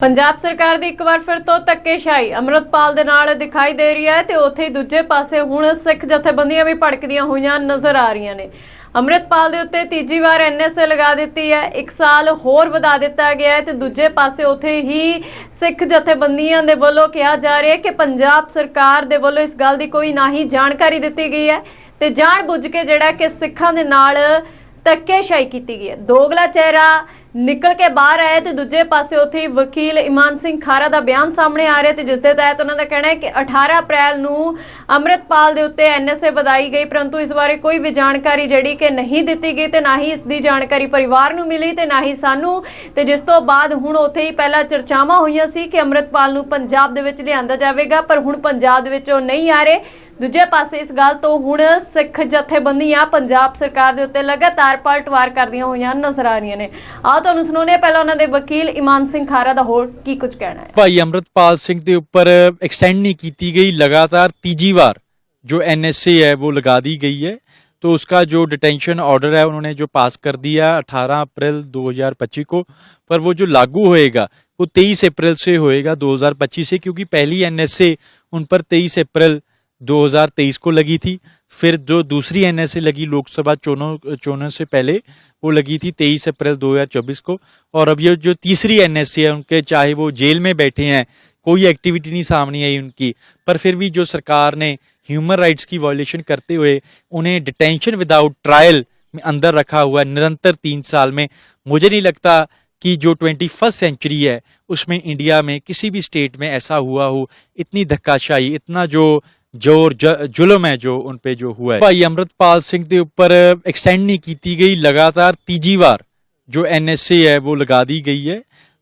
पंजाब सरकार ਦੀ ਇੱਕ ਵਾਰ ਫਿਰ ਤੋਂ ਧੱਕੇਸ਼ਾਹੀ ਅੰਮ੍ਰਿਤਪਾਲ ਦੇ ਨਾਲ ਦਿਖਾਈ ਦੇ ਰਹੀ ਹੈ ਤੇ ਉੱਥੇ ਹੀ ਦੂਜੇ ਪਾਸੇ ਹੁਣ ਸਿੱਖ ਜਥੇਬੰਦੀਆਂ ਵੀ ਭੜਕਦੀਆਂ ਹੋਈਆਂ ਨਜ਼ਰ ਆ ਰਹੀਆਂ ਨੇ। ਅੰਮ੍ਰਿਤਪਾਲ ਦੇ ਉੱਤੇ ਤੀਜੀ ਵਾਰ ਐਨਐਸਏ ਲਗਾ ਦਿੱਤੀ ਹੈ, 1 ਸਾਲ ਹੋਰ ਵਧਾ ਦਿੱਤਾ ਗਿਆ ਹੈ ਤੇ ਦੂਜੇ ਪਾਸੇ ਉੱਥੇ ਹੀ ਸਿੱਖ ਜਥੇਬੰਦੀਆਂ ਦੇ ਵੱਲੋਂ ਕਿਹਾ ਜਾ ਰਿਹਾ ਹੈ ਕਿ ਪੰਜਾਬ ਸਰਕਾਰ ਦੇ ਵੱਲੋਂ ਇਸ ਗੱਲ ਦੀ ਕੋਈ ਨਾ ਹੀ ਜਾਣਕਾਰੀ ਦਿੱਤੀ ਗਈ ਹੈ ਤੇ ਜਾਣ ਬੁੱਝ ਕੇ ਜਿਹੜਾ ਕਿ ਸਿੱਖਾਂ ਦੇ ਨਾਲ ਧੱਕੇਸ਼ਾਹੀ ਕੀਤੀ ਗਈ है। दोगला चेहरा निकल के बाहर आया तो दूजे पासे उत्थे वकील ईमान सिंह खारा का बयान सामने आ रहा है जिस दे तहत उन्होंने कहना है कि 18 अप्रैल नूं अमृतपाल दे उत्ते एनएसए वधाई गई, परंतु इस बारे कोई भी जानकारी जिहड़ी कि नहीं दी गई तो ना ही इसकी जानकारी परिवार नूं मिली तो ना ही सानू। तो जिस तो बाद हुण उत्थे ही पहला चर्चावां होईयां सी कि अमृतपाल नूं पंजाब दे विच लिआंदा जावेगा, पर हुण पंजाब दे विच ओह नहीं आ रहे। दूजे पासे इस गल तो हुण सिख जथेबंदियां पंजाब सरकार दे उत्ते लगातार पलटवार करदियां होईयां नज़र आ रहीआं ने। आओ तुहानूं सुणाउने पहलां उन्हां दे वकील ईमान सिंह खारा दा होर की कुछ कहना है। भाई अमृतपाल सिंह के ऊपर एक्सटेंड नहीं की गई, लगातार तीजी बार जो एनएसए है वो लगा दी गई है। तो उसका जो डिटेंशन ऑर्डर है उन्होंने जो पास कर दिया 18 अप्रैल 2025 को, पर वो जो लागू होएगा वो 23 अप्रैल से होएगा 2025 से, क्योंकि पहली एनएसए उन पर 23 अप्रैल 2023 को लगी थी। फिर जो दूसरी एनएसए लगी लोकसभा चुनाव से पहले वो लगी थी 23 अप्रैल 2024 को, और अब ये जो तीसरी एनएसए है उनके चाहे वो जेल में बैठे हैं, कोई एक्टिविटी नहीं सामने आई उनकी, पर फिर भी जो सरकार ने ह्यूमन राइट्स की वायलेशन करते हुए उन्हें डिटेंशन विदाउट ट्रायल में अंदर रखा हुआ है निरंतर 3 साल में। मुझे नहीं लगता कि जो 21st सेंचुरी है उसमें इंडिया में किसी भी स्टेट में ऐसा हुआ हो, इतनी धक्काशाही, इतना जो जोर जुल्म है जो उन पे जो हुआ है। भाई अमृतपाल सिंह के ऊपर एक्सटेंड नहीं की गई, लगातार तीजी बार जो एनएसए है वो लगा दी गई है।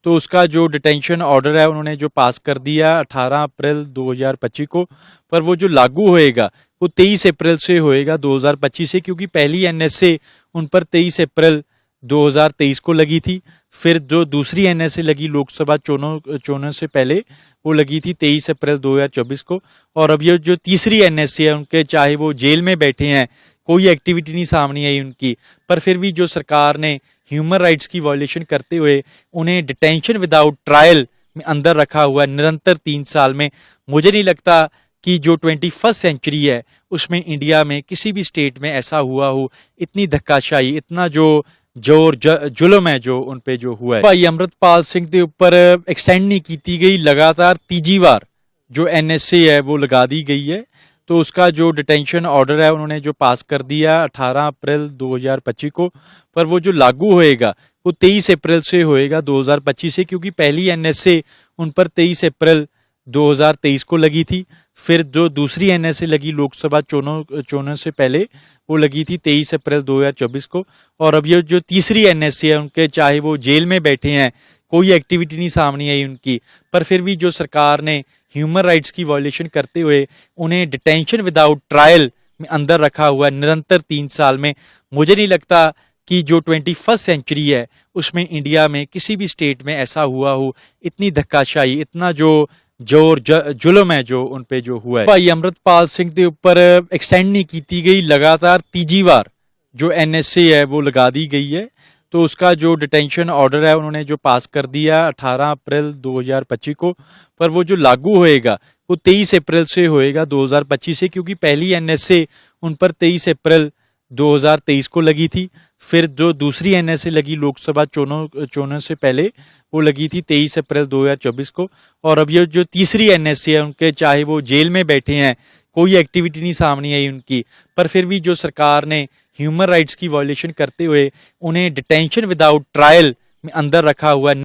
तो उसका जो डिटेंशन ऑर्डर है उन्होंने जो पास कर दिया 18 अप्रैल 2025 को, पर वो जो लागू होएगा वो 23 अप्रैल से होएगा 2025 से, क्योंकि पहली एनएसए उन पर 23 अप्रैल 2023 को लगी थी। फिर जो दूसरी एनएसए लगी लोकसभा चुनाव से पहले वो लगी थी 23 अप्रैल 2024 को, और अब ये जो तीसरी एनएसए है उनके चाहे वो जेल में बैठे हैं, कोई एक्टिविटी नहीं सामने आई उनकी, पर फिर भी जो सरकार ने ह्यूमन राइट्स की वायलेशन करते हुए उन्हें डिटेंशन विदाउट ट्रायल में अंदर रखा हुआ है निरंतर 3 साल में। मुझे नहीं लगता कि जो 21st सेंचुरी है उसमें इंडिया में किसी भी स्टेट में ऐसा हुआ हो, इतनी धक्काशाही, इतना जो जोर जुल्म है जो उन पे जो हुआ है। भाई अमृतपाल सिंह के ऊपर एक्सटेंड नहीं की गई, लगातार तीजी बार जो एनएसए है वो लगा दी गई है। तो उसका जो डिटेंशन ऑर्डर है उन्होंने जो पास कर दिया 18 अप्रैल 2025 को, पर वो जो लागू होएगा वो 23 अप्रैल से होएगा 2025 से, क्योंकि पहली एनएसए उन पर 23 अप्रैल 2023 को लगी थी। फिर जो दूसरी एनएसए लगी लोकसभा चुनाव से पहले वो लगी थी 23 अप्रैल 2024 को, और अब ये जो तीसरी एनएसए है उनके चाहे वो जेल में बैठे हैं, कोई एक्टिविटी नहीं सामने आई उनकी, पर फिर भी जो सरकार ने ह्यूमन राइट्स की वायलेशन करते हुए उन्हें डिटेंशन विदाउट ट्रायल में अंदर रखा हुआ है निरंतर 3 साल में। मुझे नहीं लगता कि जो 21st सेंचुरी है उसमें इंडिया में किसी भी स्टेट में ऐसा हुआ हो, इतनी धक्काशाही, इतना जो जोर जुल्म है जो उन पे जो हुआ है। भाई अमृतपाल सिंह के ऊपर एक्सटेंड नहीं की गई, लगातार तीजी बार जो एनएसए है वो लगा दी गई है। तो उसका जो डिटेंशन ऑर्डर है उन्होंने जो पास कर दिया 18 अप्रैल 2025 को, पर वो जो लागू होएगा वो 23 अप्रैल से होएगा 2025 से, क्योंकि पहली एनएसए उन पर 23 अप्रैल 2023 को लगी थी। फिर जो दूसरी एनएसए लगी लोकसभा चुनाव से पहले वो लगी थी 23 अप्रैल 2024 को, और अब ये जो तीसरी एनएसए है उनके चाहे वो जेल में बैठे हैं, कोई एक्टिविटी नहीं सामने आई उनकी, पर फिर भी जो सरकार ने ह्यूमन राइट्स की वायलेशन करते हुए उन्हें डिटेंशन विदाउट ट्रायल में अंदर रखा हुआ है।